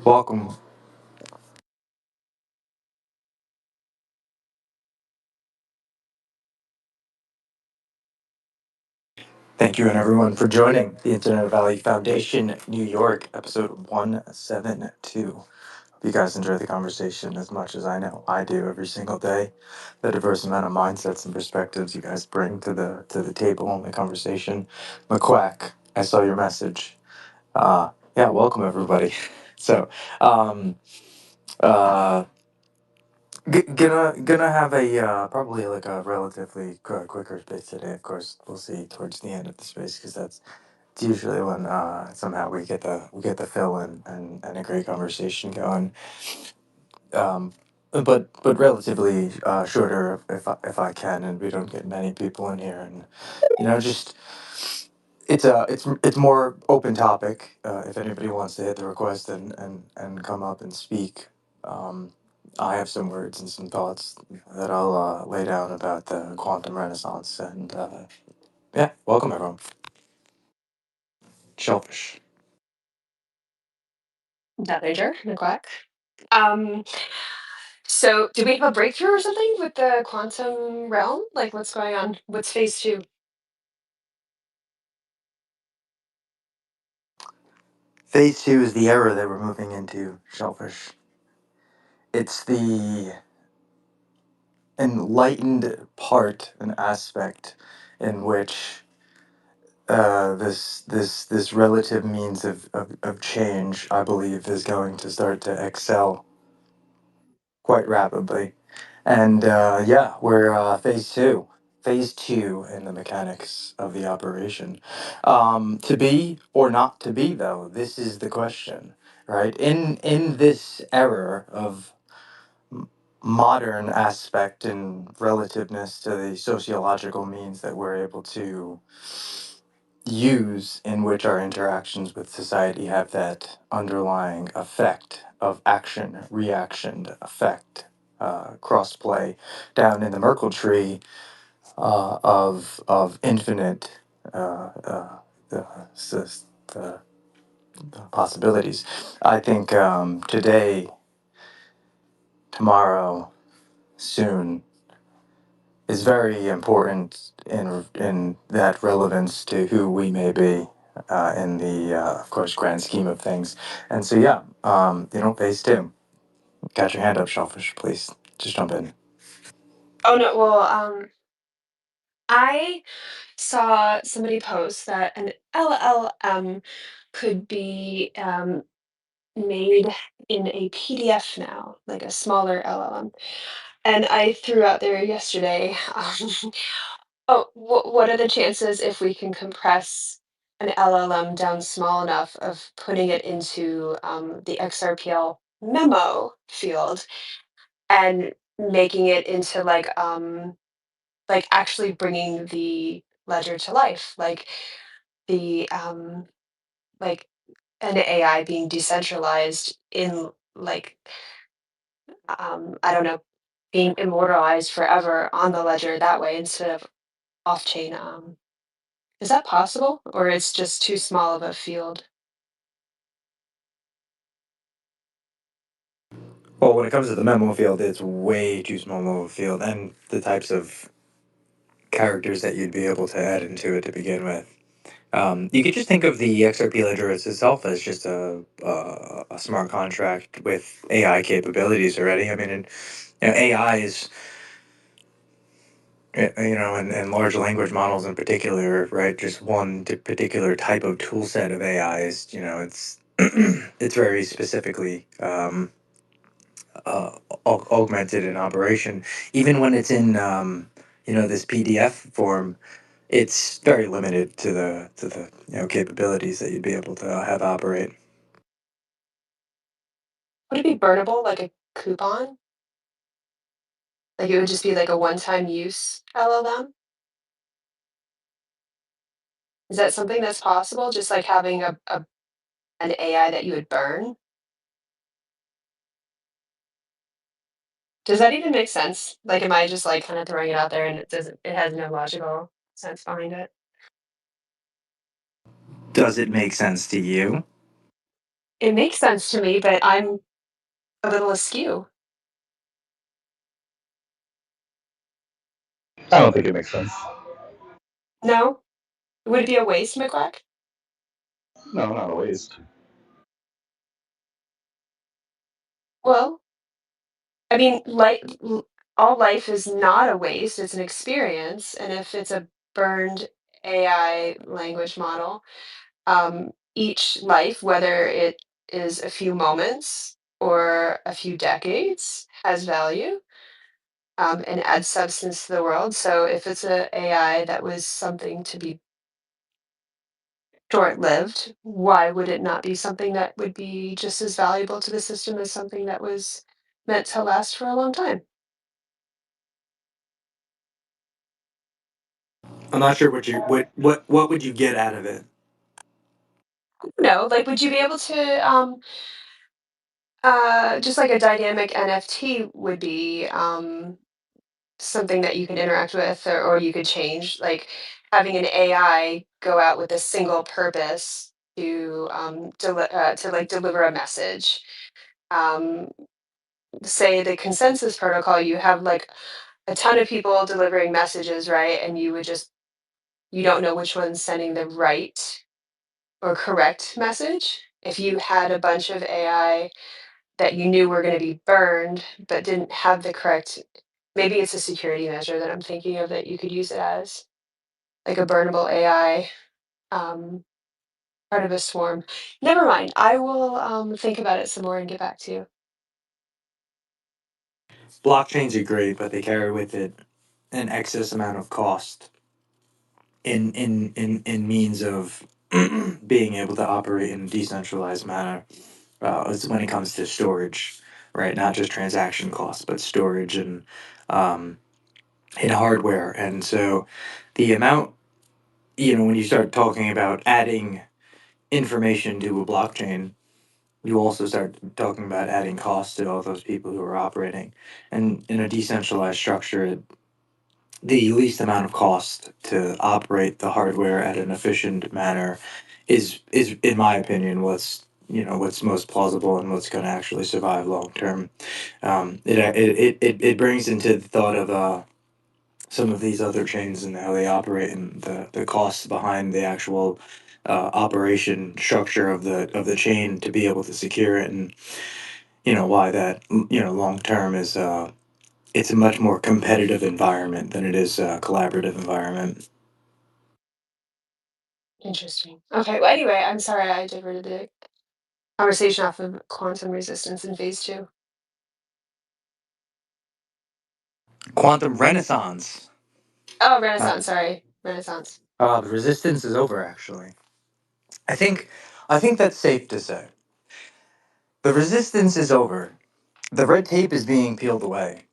Welcome. Thank you and everyone for joining the Internet Valley Foundation New York episode 172. Hope you guys enjoy the conversation as much as I know I do every single day. The diverse amount of mindsets and perspectives you guys bring to the table in the conversation. McQuack, I saw your message. Yeah, welcome everybody. So, um, uh, gonna have a probably like a relatively quicker space today. Of course, we'll see towards the end of the space because that's it's usually when somehow we get the fill and a great conversation going. But relatively shorter if I can, and we don't get many people in here, and just it's more open topic. If anybody wants to hit the request and come up and speak, um, I have some words and some thoughts that I'll lay down about the quantum renaissance, and yeah, welcome everyone. Shellfish. Teenager, neglect. Um, so do we have a breakthrough or something with the quantum realm? Like, what's going on? What's phase two? Phase two is the era that we're moving into, Shellfish. It's the enlightened part and aspect in which this relative means of change, I believe, is going to start to excel quite rapidly. And yeah, we're phase two in the mechanics of the operation. To be or not to be, though, this is the question, right? In this era of modern aspect and relativeness to the sociological means that we're able to use in which our interactions with society have that underlying effect of action, reaction, effect, crossplay down in the Merkle tree of infinite the, s- the, the possibilities. I think today, tomorrow, soon is very important in that relevance to who we may be in the of course grand scheme of things. And so yeah, phase two. Got your hand up, Shellfish. Please just jump in. Oh no, well, I saw somebody post that an LLM could be made in a PDF now, like a smaller LLM. And I threw out there yesterday, oh, what are the chances if we can compress an LLM down small enough of putting it into the XRPL memo field and making it into like actually bringing the ledger to life, the like an AI being decentralized in like I don't know, being immortalized forever on the ledger that way instead of off chain. Is that possible, or it's just too small of a field? Well, when it comes to the memo field, it's way too small of a field, and the types of characters that you'd be able to add into it to begin with. You could just think of the XRP ledger as itself as just a smart contract with AI capabilities already. I mean, AI is, and large language models in particular, right? Just one particular type of tool set of AI is, it's it's very specifically uh, augmented in operation. Even when it's in, this PDF form, it's very limited to the capabilities that you'd be able to have operate. Would it be burnable like a coupon? Like it would just be like a one-time use LLM? Is that something that's possible? Just like having a an AI that you would burn? Does that even make sense? Like, am I just like kind of throwing it out there and it has no logical sense behind it? Does it make sense to you? It makes sense to me, but I'm a little askew. I don't think it makes sense. No? Would it be a waste, McQuack? No, not a waste. Well, I mean, all life is not a waste, it's an experience. And if it's a burned AI language model, each life, whether it is a few moments or a few decades, has value, and adds substance to the world. So if it's a AI that was something to be short-lived, why would it not be something that would be just as valuable to the system as something that was meant to last for a long time? I'm not sure what would you get out of it. No, like, would you be able to, just like a dynamic NFT would be, something that you can interact with or you could change, like having an AI go out with a single purpose to like deliver a message. Um, Say the consensus protocol, you have like a ton of people delivering messages, right? And you don't know which one's sending the right or correct message. If you had a bunch of AI that you knew were going to be burned but didn't have the correct, maybe it's a security measure that I'm thinking of that you could use it as, like a burnable AI, um, part of a swarm. Never mind. I will think about it some more and get back to you. Blockchains are great, but they carry with it an excess amount of cost in means of being able to operate in a decentralized manner. It's when it comes to storage, right? Not just transaction costs, but storage um, and hardware. And so the amount, when you start talking about adding information to a blockchain, you also start talking about adding costs to all those people who are operating. And in a decentralized structure, the least amount of cost to operate the hardware at an efficient manner is in my opinion what's most plausible and what's going to actually survive long term. It brings into the thought of some of these other chains and how they operate and the costs behind the actual operation structure of the chain to be able to secure it, and why that long term is it's a much more competitive environment than it is a collaborative environment. Interesting. Okay. Well, anyway, I'm sorry I diverted the conversation off of quantum resistance in phase two. Quantum renaissance. Oh, Uh, Renaissance. Sorry, Renaissance. the resistance is over. Actually, I think I think that's safe to say. The resistance is over. The red tape is being peeled away,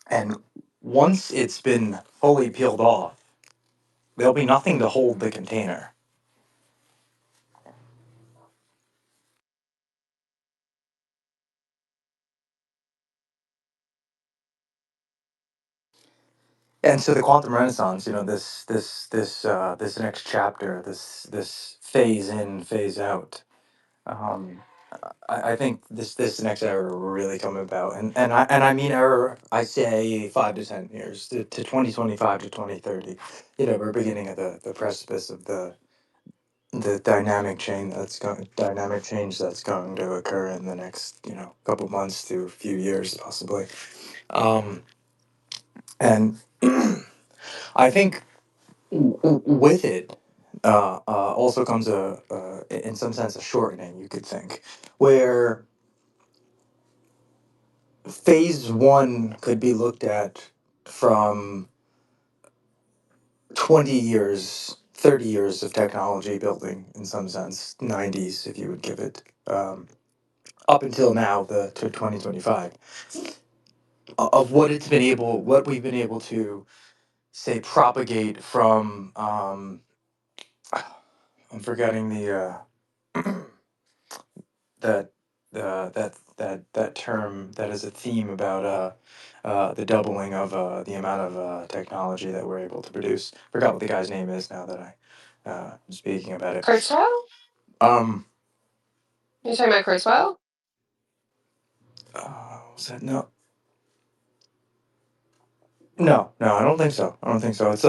and once it's been fully peeled off, there'll be nothing to hold the container. And so the quantum renaissance, this next chapter, this phase in, phase out. Um, I think this next era will really come about, and I mean era. I say 5 to 10 years to 2025 to 2030. We're beginning at the precipice of the dynamic change that's going to occur in the next couple months to a few years possibly. Um, and I think with it also comes in some sense, a shortening. You could think where phase one could be looked at from 20 years, 30 years of technology building in some sense, 90s if you would give it, up until now, to 2025, of what we've been able to say propagate from. I'm forgetting that that term that is a theme about the doubling of the amount of technology that we're able to produce. Forgot what the guy's name is now that I'm speaking about it. Kurzweil? Um, You're talking about Kurzweil? Was that no? No, no, I don't think so. I don't think so. It's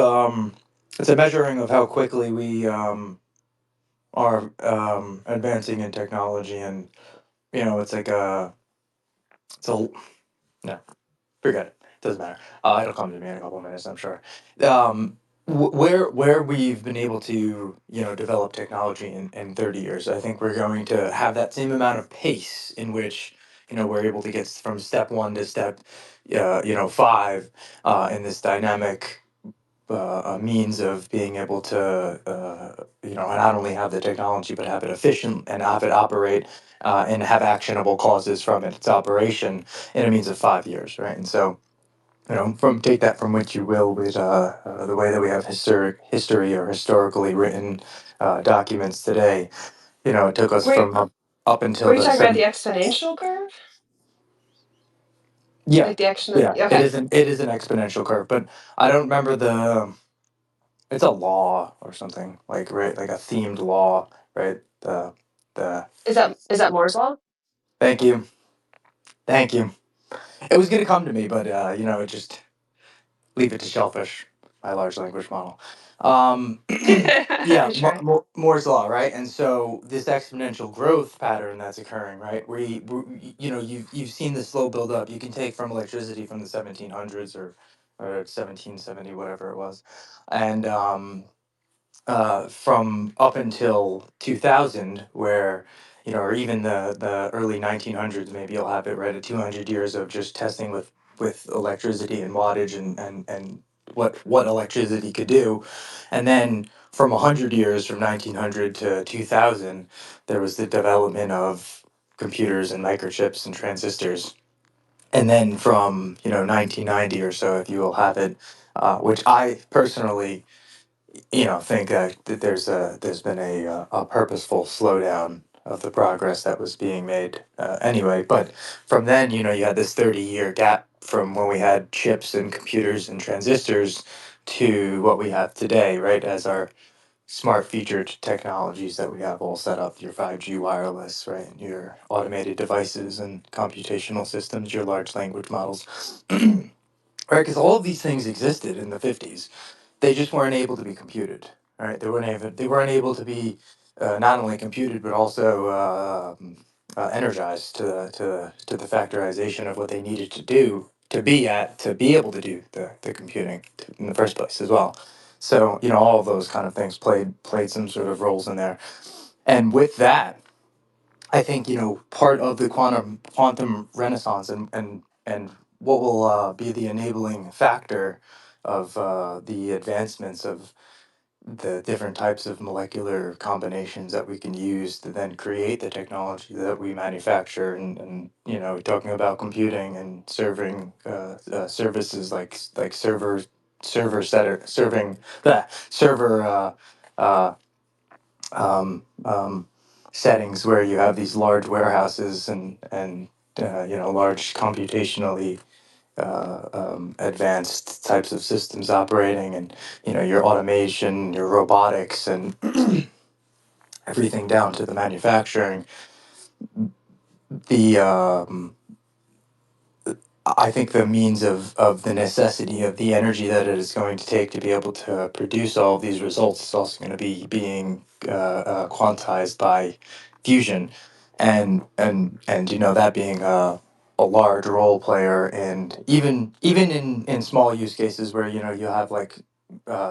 a measuring of how quickly we are advancing in technology, and it's like it's a no, forget it. Doesn't matter. It'll come to me in a couple of minutes, I'm sure. Um, where we've been able to develop technology in 30 years, I think we're going to have that same amount of pace in which we're able to get from step one to step five in this dynamic means of being able to not only have the technology but have it efficient and have it operate and have actionable causes from its operation in a means of 5 years, right? And so from take that from which you will with the way that we have history or historically written documents today. It took us Wait, from up were until you the talking about seven. the exponential curve? Yeah, Like the action? yeah. It Okay. is an exponential curve, but I don't remember the. It's a law or something like, right, like a themed law, right? The Is that Moore's law? Thank you, thank you. It was gonna come to me, but it just leave it to Shellfish, my large language model. Um, yeah, Sure. Moore's law, right? And so this exponential growth pattern that's occurring, right? You've seen the slow build up. You can take from electricity from the 1700s or 1770, whatever it was, and from up until 2000, where or even the early 1900s, maybe you'll have it right at 200 years of just testing with electricity and wattage and what electricity could do, and then from 100 years from 1900 to 2000, there was the development of computers and microchips and transistors. And then from 1990 or so, if you will have it, which I personally think that there's been a purposeful slowdown of the progress that was being made anyway. But from then, you had this 30-year gap from when we had chips and computers and transistors to what we have today, right? As our smart featured technologies that we have all set up, your 5G wireless, right? Your automated devices and computational systems, your large language models. Right, because all of these things existed in the 50s, they just weren't able to be computed. Right, they weren't able to be not only computed but also energized to the factorization of what they needed to do to be able to do the computing in the first place as well. So all of those kind of things played some sort of roles in there, and with that, I think part of the quantum renaissance and what will be the enabling factor of the advancements of the different types of molecular combinations that we can use to then create the technology that we manufacture, and talking about computing and serving services like server setter serving that server uh, um, um, settings where you have these large warehouses and large computationally advanced types of systems operating, and your automation, your robotics, and everything down to the manufacturing. The I think the means of the necessity of the energy that it is going to take to be able to produce all of these results is also going to be being quantized by fusion, and that being a large role player, and even in small use cases where you have like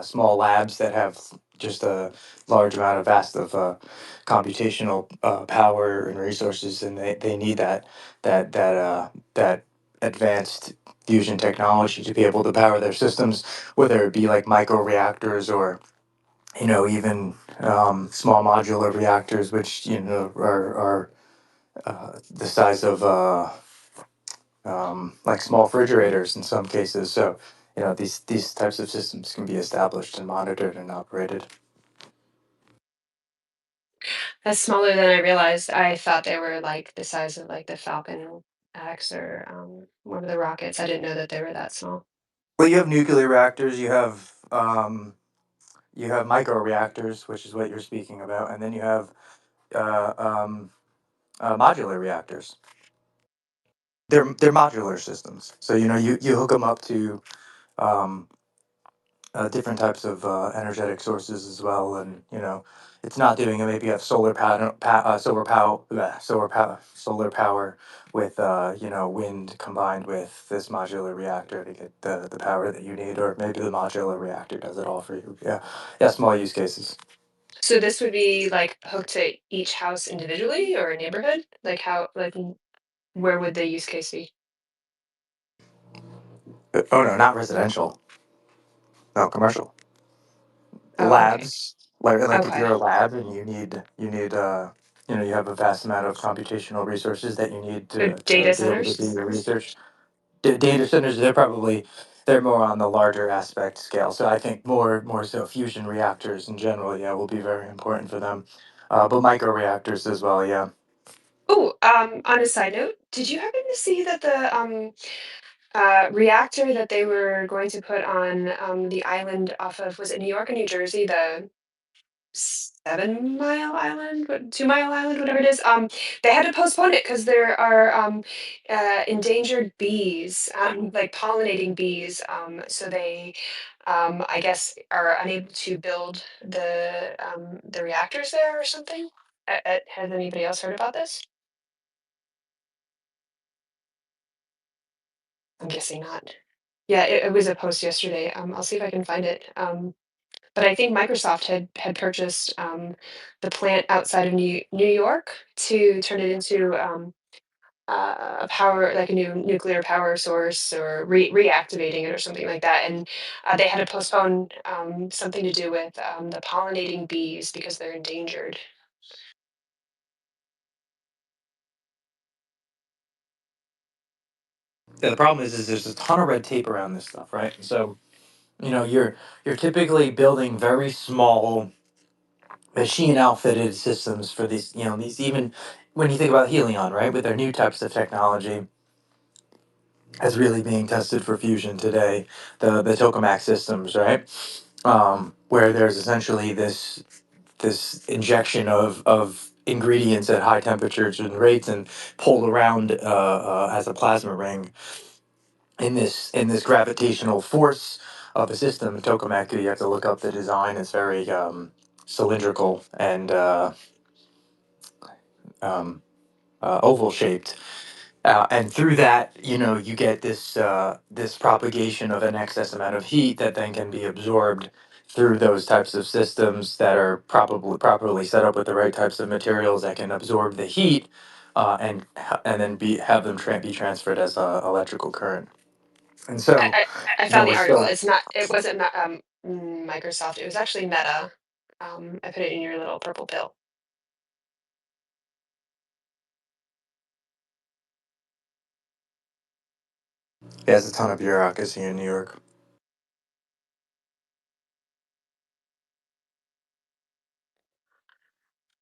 small labs that have just a large amount of vast of computational power and resources, and they need that advanced fusion technology to be able to power their systems, whether it be like micro reactors or even small modular reactors, which are the size of like small refrigerators in some cases. So these types of systems can be established and monitored and operated. That's smaller than I realized. I thought they were like the size of like the Falcon X or one of the rockets. I didn't know that they were that small. Well, you have nuclear reactors, you have micro reactors, which is what you're speaking about, and then you have uh, um, Modular reactors. They're modular systems. So you hook them up to um, different types of energetic sources as well, and it's not doing it. Maybe you have solar power with wind combined with this modular reactor to get the power that you need, or maybe the modular reactor does it all for you. Yeah, yeah, small use cases. So this would be like hooked to each house individually or a neighborhood? Like how like where would the use case be? Oh no, not residential. No, commercial. Oh, okay. Labs, like if Okay. you're a lab and you have a vast amount of computational resources that you need So to data be able to do centers? your research. Data centers, they're more on the larger aspect scale. So I think more so fusion reactors in general, yeah, will be very important for them. But microreactors as well, yeah. Oh, on a side note, did you happen to see that the reactor that they were going to put on the island off of, was it New York or New Jersey, the 7 Mile Island, 2 Mile Island, whatever it is. They had to postpone it because there are endangered bees, like pollinating bees. So they, I guess, are unable to build the reactors there or something. Has anybody else heard about this? I'm guessing not. Yeah, it was a post yesterday. I'll see if I can find it. But I think Microsoft had purchased the plant outside of New York to turn it into a power, like a new nuclear power source, or reactivating it or something like that. And they had to postpone something to do with the pollinating bees because they're endangered. Yeah, the problem is there's a ton of red tape around this stuff, right? So you're typically building very small machine outfitted systems for these, even when you think about Helion, right, with their new types of technology as really being tested for fusion today, the tokamak systems, right, where there's essentially this injection of ingredients at high temperatures and rates and pulled around as a plasma ring in this gravitational force of a system. In tokamak, you have to look up the design. It's very cylindrical and um, oval shaped. And through that, you get this propagation of an excess amount of heat that then can be absorbed through those types of systems that are probably properly set up with the right types of materials that can absorb the heat, and then have them be transferred as electrical current. And I, so, I found we're the article. still. It wasn't Microsoft. It was actually Meta. I put it in your little purple pill. There's a ton of bureaucracy in New York.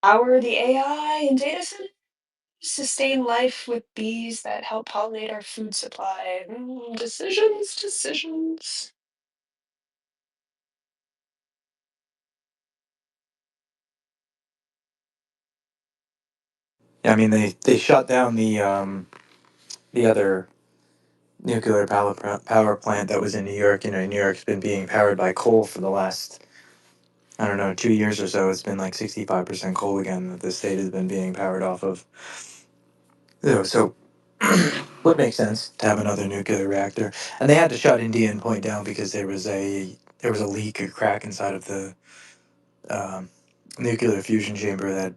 Power the AI and data centers, sustain life with bees that help pollinate our food supply. Decisions, decisions. I mean, they shut down the other nuclear power plant that was in New York. New York's been being powered by coal for the last, I don't know, 2 years or so. It's been like 65% coal again that the state has been being powered off of. So would make sense to have another nuclear reactor. And they had to shut Indian Point down because there was a leak, a crack inside of the um, nuclear fusion chamber that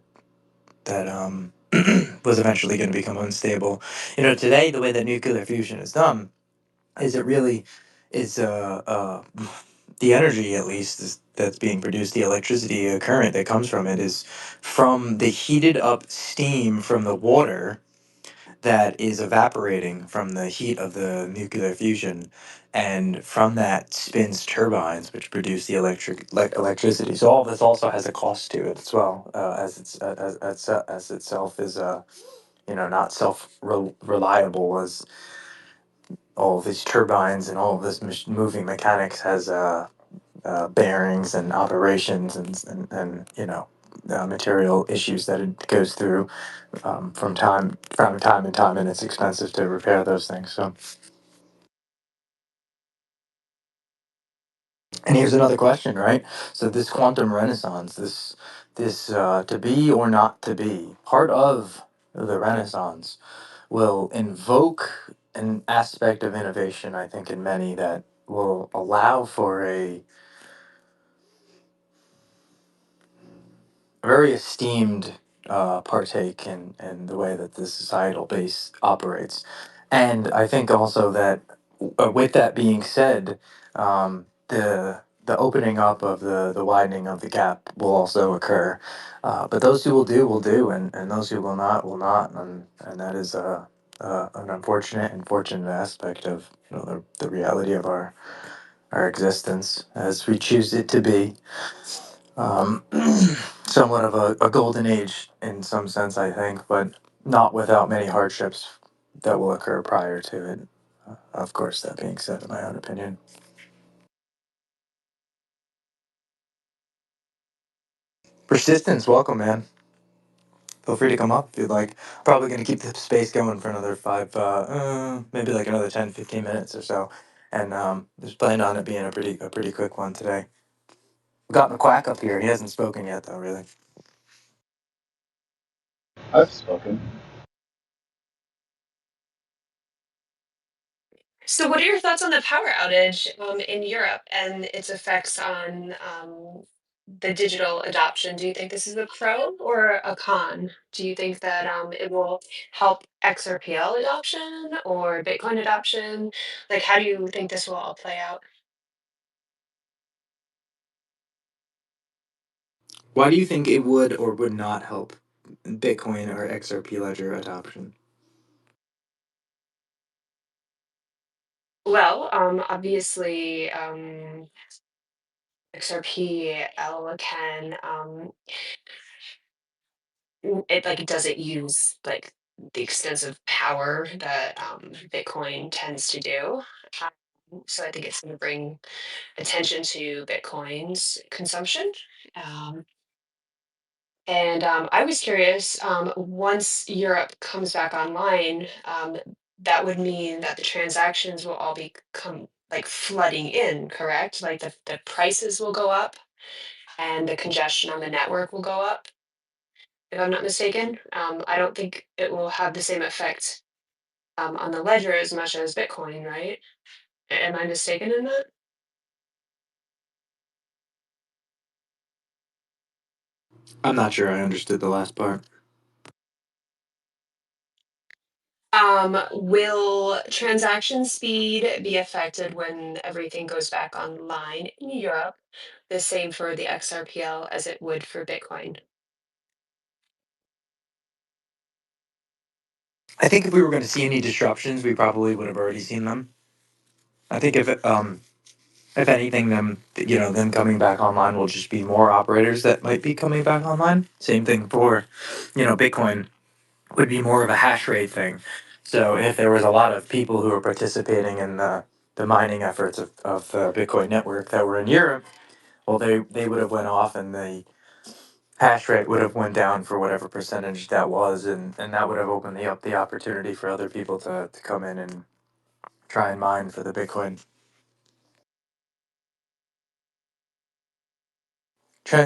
was eventually going to become unstable. Today the way that nuclear fusion is done is it really is the energy, at least, that's being produced, the electricity current that comes from it is from the heated up steam from the water that is evaporating from the heat of the nuclear fusion, and from that spins turbines which produce the electricity. So all this also has a cost to it as well, as itself is not reliable as all of these turbines and all of this moving mechanics has bearings and operations and material issues that it goes through from time and time, and it's expensive to repair those things. So, and here's another question, right? So this quantum renaissance, this to be or not to be, part of the renaissance will invoke an aspect of innovation, I think, in many that will allow for a very esteemed partake in the way that the societal base operates. And I think also that with that being said, the opening up of the widening of the gap will also occur. But those who will do, and those who will not, and that is an unfortunate and fortunate aspect of the reality of our existence as we choose it to be. um, Somewhat of a golden age in some sense, I think, but not without many hardships that will occur prior to it. Of course, that being said, in my own opinion. Persistence, welcome, man. Feel free to come up if you'd like. Probably going to keep the space going for another maybe like another 10, 15 minutes or so. And just planning on it being a pretty quick one today. We got McQuack up here. He hasn't spoken yet, though, really. I've spoken. So, what are your thoughts on the power outage in Europe and its effects on the digital adoption? Do you think this is a pro or a con? Do you think that it will help XRPL adoption or Bitcoin adoption? Like, how do you think this will all play out? Why do you think it would or would not help Bitcoin or XRP ledger adoption? Well, obviously, XRPL can it like does it use like the extensive power that Bitcoin tends to do. So I think it's going to bring attention to Bitcoin's consumption. Um, and I was curious, once Europe comes back online, that would mean that the transactions will all become like flooding in, correct? Like the prices will go up and the congestion on the network will go up, if I'm not mistaken. I don't think it will have the same effect on the ledger as much as Bitcoin, right? Am I mistaken in that? I'm not sure I understood the last part. Will transaction speed be affected when everything goes back online in Europe? The same for the XRPL as it would for Bitcoin. I think if we were going to see any disruptions, we probably would have already seen them. I think if anything, them coming back online will just be more operators that might be coming back online. Same thing for, Bitcoin would be more of a hash rate thing. So if there was a lot of people who were participating in the mining efforts of the Bitcoin network that were in Europe, well, they would have went off and the hash rate would have went down for whatever percentage that was, and that would have opened up the opportunity for other people to come in and try and mine for the Bitcoin.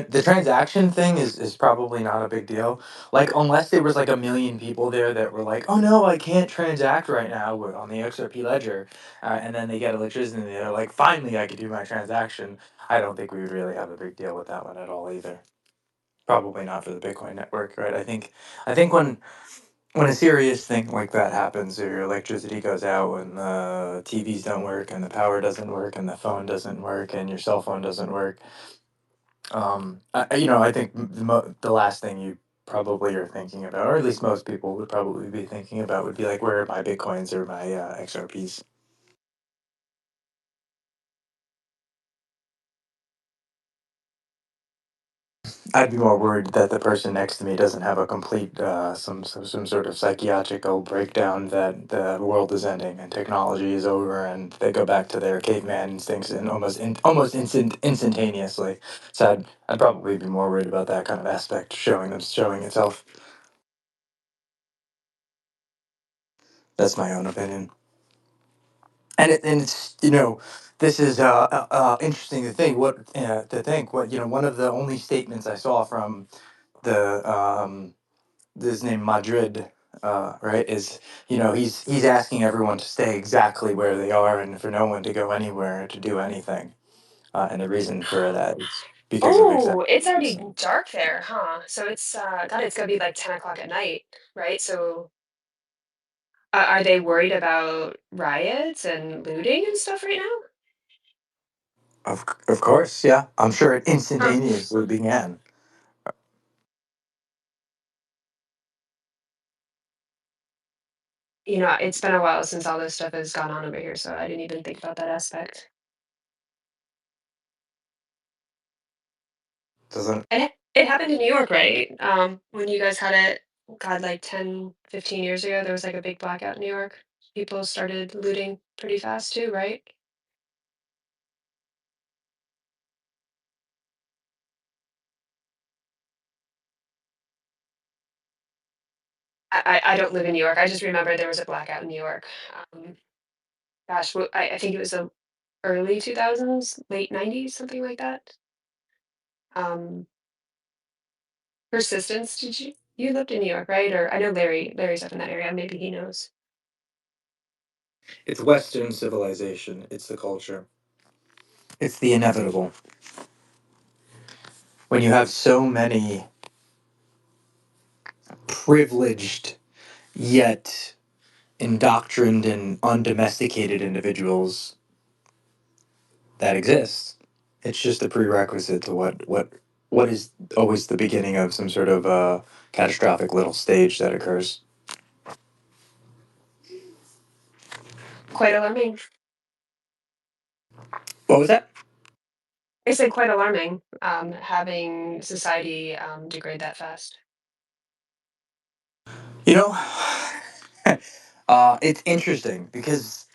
The transaction thing is probably not a big deal. Like unless there was like a million people there that were like, oh no, I can't transact right now on the XRP ledger, and then they get electricity and they're like, finally I could do my transaction. I don't think we would really have a big deal with that one at all either. Probably not for the Bitcoin network, right? I think when a serious thing like that happens, or your electricity goes out, and the TVs don't work, and the power doesn't work, and the phone doesn't work, and your cell phone doesn't work, I think the last thing you probably are thinking about, or at least most people would probably be thinking about, would be like, where are my bitcoins or my XRPs? I'd be more worried that the person next to me doesn't have a complete some sort of psychiatrical breakdown that the world is ending and technology is over and they go back to their caveman instincts and almost instantaneously. So I'd probably be more worried about that kind of aspect showing itself. That's my own opinion. And it's this is interesting to think what one of the only statements I saw from the this name Madrid, right, is he's asking everyone to stay exactly where they are and for no one to go anywhere or to do anything. And the reason for that is because of exactly Oh, it's what you already said. dark there, huh? So it's God, it's gonna be like 10 o'clock at night, right? So are they worried about riots and looting and stuff right now? Of course, yeah. I'm sure it Huh. instantaneously began. It's been a while since all this stuff has gone on over here, so I didn't even think about that aspect. Doesn't And it happened in New York, right? When you guys had it, God, like 10, 15 years ago, there was like a big blackout in New York. People started looting pretty fast too, right? I don't live in New York. I just remember there was a blackout in New York. Um, Gosh, I think it was the early 2000s, late 90s, something like that. Um, Persistence, did you lived in New York, right? Or I know Larry's up in that area. Maybe he knows. It's Western civilization. It's the culture. It's the inevitable. When you have so many privileged yet indoctrined and undomesticated individuals that exist, it's just a prerequisite to what is always the beginning of some sort of catastrophic little stage that occurs. Quite alarming. What was that? I said quite alarming, having society degrade that fast. You know, it's interesting because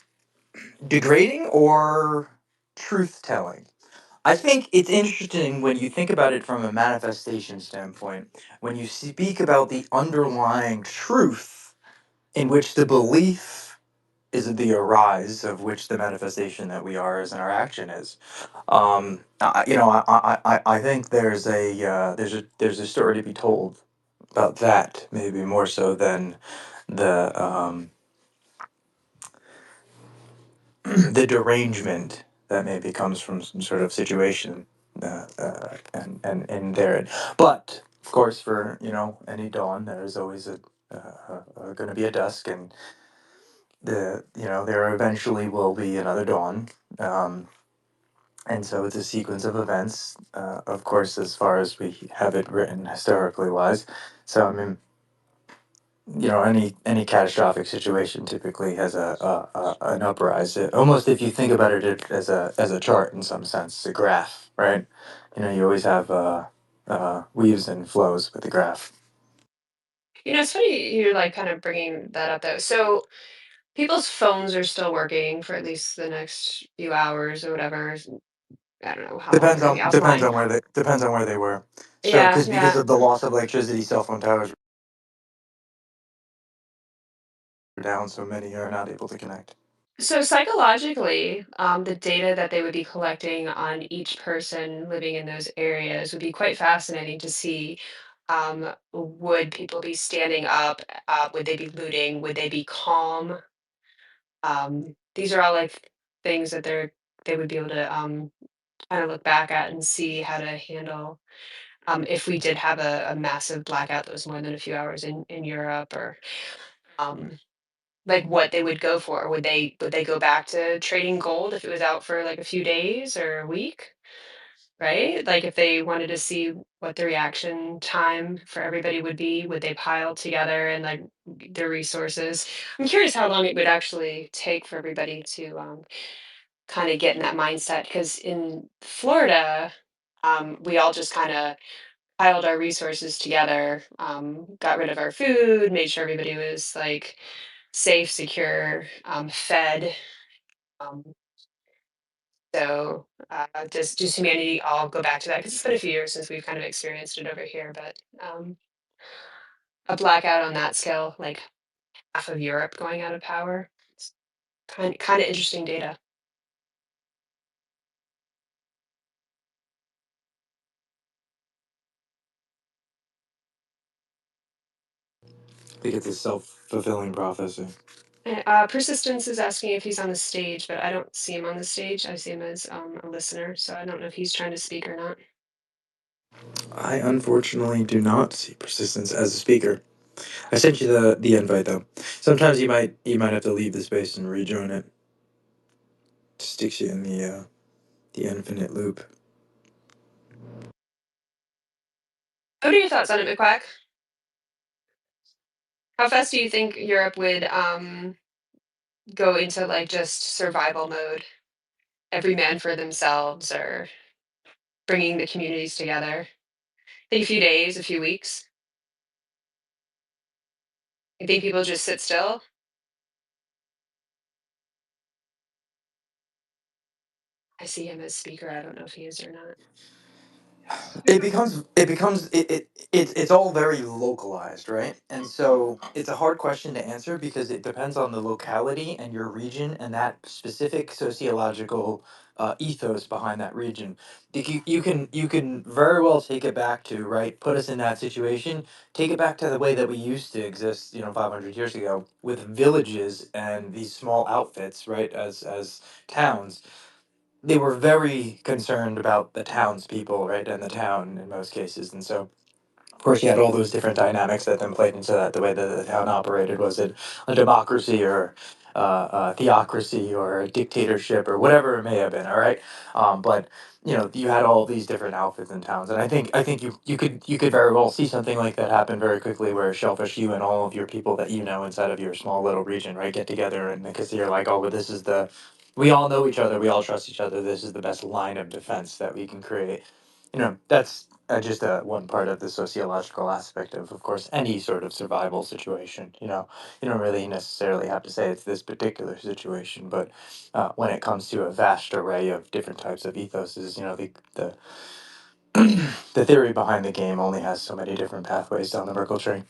degrading or truth telling. I think it's interesting when you think about it from a manifestation standpoint. When you speak about the underlying truth in which the belief is the arise of which the manifestation that we are is and our action is. I think there's a story to be told about that, maybe more so than the the derangement that maybe comes from some sort of situation and there. But of course, for any dawn, there is always going to be a dusk, and there eventually will be another dawn. Um, and so it's a sequence of events, of course, as far as we have it written historically wise. So I mean, any catastrophic situation typically has an uprise. Almost if you think about it as a chart in some sense, it's a graph, right? You always have weaves and flows with the graph. It's funny you're like kind of bringing that up though. So people's phones are still working for at least the next few hours or whatever. I don't know how long they're Depends going to on be depends offline. on where they were. So Yeah, because yeah. of the loss of electricity, cell phone towers are down, so many are not able to connect. So psychologically, the data that they would be collecting on each person living in those areas would be quite fascinating to see. Would people be standing up? Would they be looting? Would they be calm? These are all like things that they would be able to kind of look back at and see how to handle if we did have a massive blackout that was more than a few hours in Europe or um, like what they would go for. Would they go back to trading gold if it was out for like a few days or a week, right? Like if they wanted to see what the reaction time for everybody would be, would they pile together and like their resources? I'm curious how long it would actually take for everybody to kind of get in that mindset because in Florida, we all just kind of piled our resources together, got rid of our food, made sure everybody was like safe, secure, fed. Um, does humanity all go back to that? Because it's been a few years since we've kind of experienced it over here, but a blackout on that scale, like half of Europe going out of power, it's kind of interesting data. I think it's a self-fulfilling prophecy. Persistence is asking if he's on the stage, but I don't see him on the stage. I see him as a listener, so I don't know if he's trying to speak or not. I unfortunately do not see persistence as a speaker. I sent you the invite though. Sometimes you might have to leave the space and rejoin it. Sticks you in the infinite loop. What are your thoughts on it, McQuack? How fast do you think Europe would go into like just survival mode? Every man for themselves, or bringing the communities together? Think a few days, a few weeks. You think people just sit still? I see him as speaker. I don't know if he is or not. It's all very localized, right? And so it's a hard question to answer because it depends on the locality and your region and that specific sociological ethos behind that region. You can very well take it back to, right, put us in that situation, take it back to the way that we used to exist, 500 years ago, with villages and these small outfits, right, as towns. They were very concerned about the townspeople, right, and the town in most cases. And so, of course, you had all those different dynamics that then played into that. The way that the town operated, was it a democracy or a theocracy or a dictatorship or whatever it may have been? All right, but you had all these different outfits in towns, and I think you could very well see something like that happen very quickly, where shellfish, you and all of your people that inside of your small little region, right, get together, and because you're like, oh, but this is the we all know each other, we all trust each other. This is the best line of defense that we can create. That's just one part of the sociological aspect of course, any sort of survival situation. You don't really necessarily have to say it's this particular situation, but when it comes to a vast array of different types of ethoses, the the theory behind the game only has so many different pathways down the Merkle tree.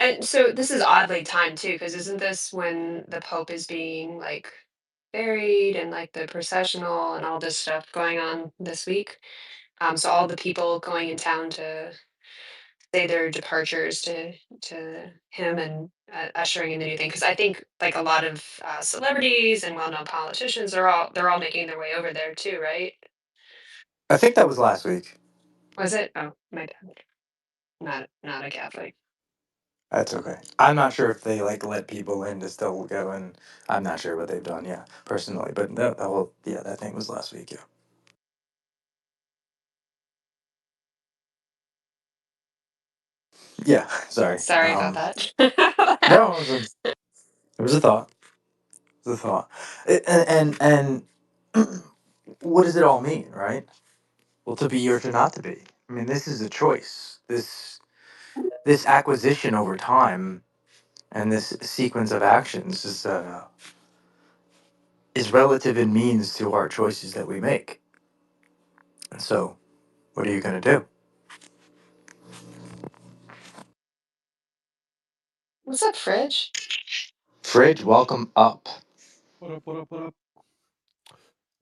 And so this is oddly timed too, because isn't this when the Pope is being like buried and like the processional and all this stuff going on this week? So all the people going in town to say their departures to him and ushering in the new thing. Because I think like a lot of celebrities and well-known politicians are they're all making their way over there too, right? I think that was last week. Was it? Oh, my bad. Not a Catholic. That's okay. I'm not sure if they like let people in to still go, and I'm not sure what they've done. Yeah, personally, but that thing was last week. Yeah. Yeah. Sorry. Sorry about that. No, it was a thought. It was a thought. And what does it all mean, right? Well, to be or to not to be. I mean, this is a choice. This acquisition over time and this sequence of actions is relative in means to our choices that we make. And so, what are you going to do? What's up, Fridge? Fridge, welcome up. What up? What up? What up?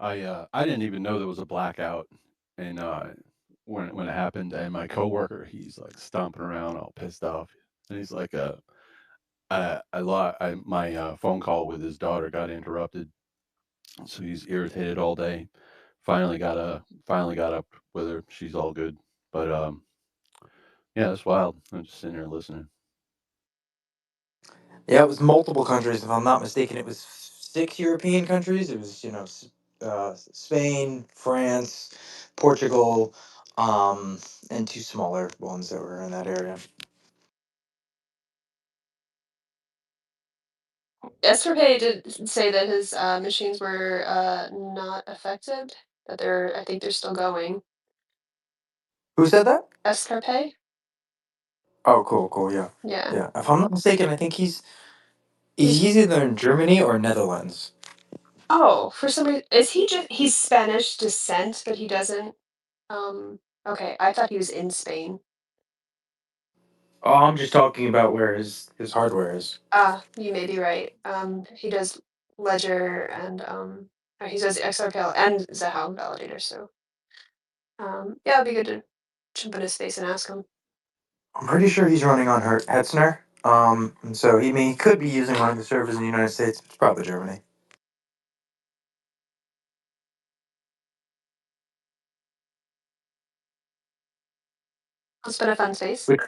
I didn't even know there was a blackout, and when it happened, and my coworker, he's like stomping around, all pissed off, and he's like, my phone call with his daughter got interrupted, so he's irritated all day. Finally got up with her. She's all good, but yeah, it's wild. I'm just sitting here listening. Yeah, it was multiple countries. If I'm not mistaken, it was six European countries. It was, Spain, France, Portugal, and two smaller ones that were in that area. Escapade did say that his machines were not affected. That I think they're still going. Who said that? Escarpe? Oh, cool, cool, yeah, Yeah. yeah. If I'm not mistaken, I think he's He's either in Germany or Netherlands. oh, for some reason, is he just he's Spanish descent, but he doesn't. Okay, I thought he was in Spain. Oh, I'm just talking about where his hardware is. Ah, you may be right. He does Ledger and he does XRPL and Zahound Validator. So yeah, it'd be good to jump in his face and ask him. I'm pretty sure he's running on her Hetzner. And so he could be using one of the servers in the United States. It's probably Germany. It's been a fun space. Which,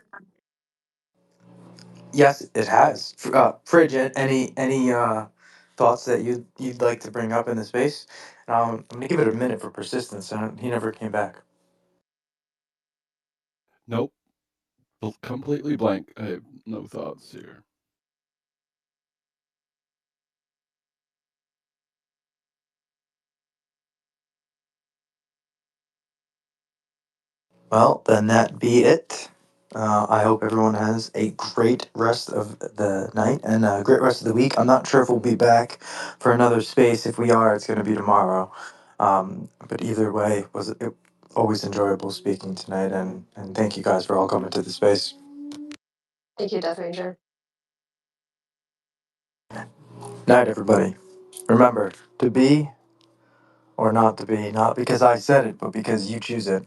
yes, it has. Fridge, any thoughts that you'd like to bring up in the space? I'm gonna give it a minute for persistence. He never came back. Nope. Completely blank. I have no thoughts here. Well, then that be it. I hope everyone has a great rest of the night and a great rest of the week. I'm not sure if we'll be back for another space. If we are, it's going to be tomorrow. But either way, was it always enjoyable speaking tonight, and thank you guys for all coming to the space. Thank you, Death Ranger. Night, everybody. Remember to be or not to be, not because I said it, but because you choose it.